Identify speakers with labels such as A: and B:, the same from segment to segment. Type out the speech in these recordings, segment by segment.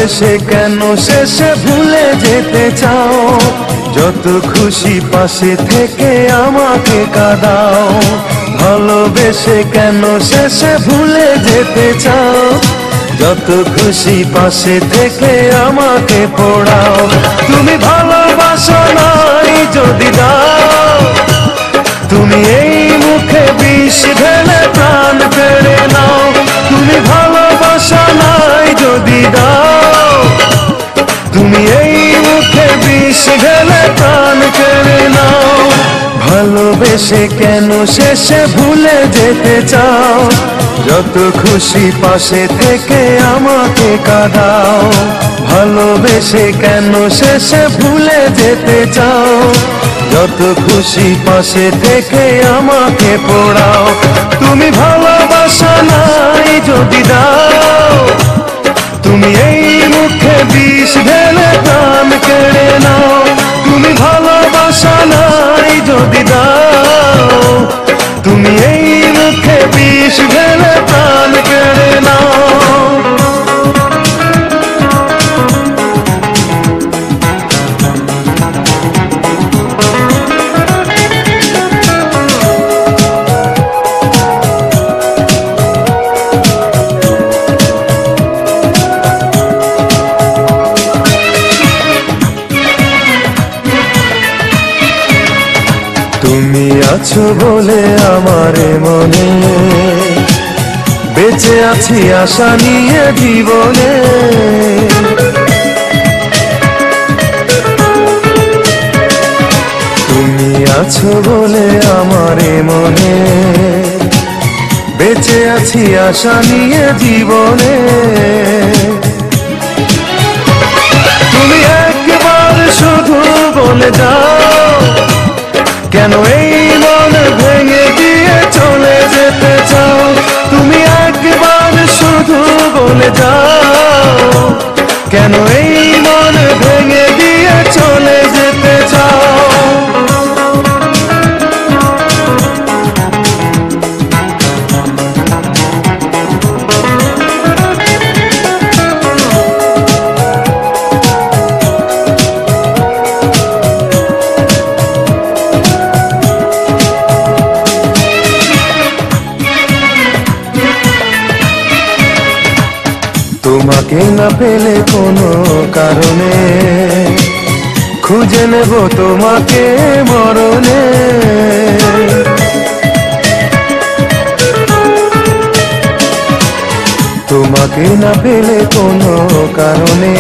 A: ভালোবেসে কেন শেষে ভুলে যেতে চাও? যত খুশি পাশে থেকে আমাকে কাঁদাও। ভালোবেসে কেন শেষে ভুলে যেতে চাও? যত খুশি পাশে থেকে আমাকে পোড়াও। তুমি ভালোবাসো নাই যদি দাও, তুমি এই মুখে বিষ ঢেলে প্রাণ কেড়ে নাও। তুমি ভালোবাসো নাই যদি দাও, তুমি এই মুখে বিষ ঢেলে প্রাণ কেড়ে নাও। ভালোবেসে কেন শেষে ভুলে যেতে চাও? যত খুশি পাশে থেকে আমাকে কাঁদাও। ভালোবেসে কেন শেষে ভুলে যেতে চাও? যত খুশি পাশে থেকে আমাকে পোড়াও। তুমি ভালোবাসা নাই যদি দাও, তুমি এই মুখে বিষ ঢেলে প্রাণ কেড়ে নাও। তুমি ভালোবাসা নাই যদি দাও, তুমি এই মুখে বিষ ঢেলে প্রাণ কেড়ে নাও। তুমি আছো বলে আমার মনে বেঁচে আছি আশা নিয়ে জীবনে। তুমি আছো বলে আমার মনে বেঁচে আছি আশা নিয়ে জীবনে। তুমি একবার শুধু বলে যাও, কেন এই মন ভেঙে দিয়ে চলে যেতে চাও? তুমি একবার শুধু বলে যাও, কেন এই মন ভেঙে দিয়ে চলে যেতে চাও? তোমাকে না পেলে কোনো কারণে খুঁজে নেব তোমাকে মরণে। তোমাকে না পেলে কোনো কারণে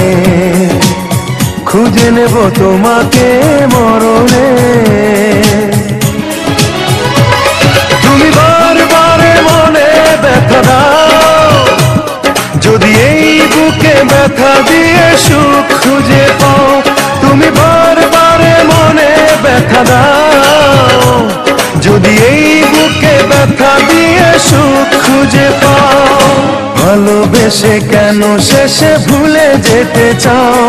A: খুঁজে নেব তোমাকে মরণে। তুমি বারবার মনে ব্যথা দাও, যদি এই বুকে ব্যথা দিয়ে সুখ খুঁজে পাও। তুমি বারবার মনে ব্যথা দাও, যদি এই বুকে ব্যথা দিয়ে সুখ খুঁজে পাও। ভালোবেসে কেন শেষে ভুলে যেতে চাও?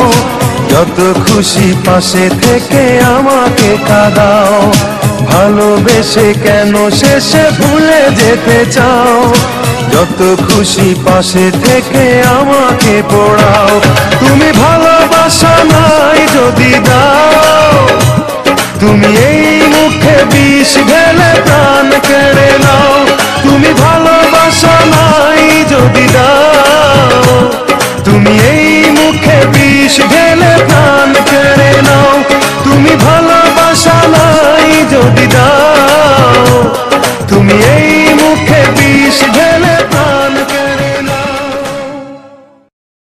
A: যত খুশি পাশে থেকে আমাকে কাঁদাও। ভালোবেসে কেন শেষে ভুলে যেতে চাও? যত খুশি পাশে থেকে আমাকে পোড়াও। তুমি ভালোবাসা নাই যদি দাও, তুমি এই মুখে বিষ ঢেলে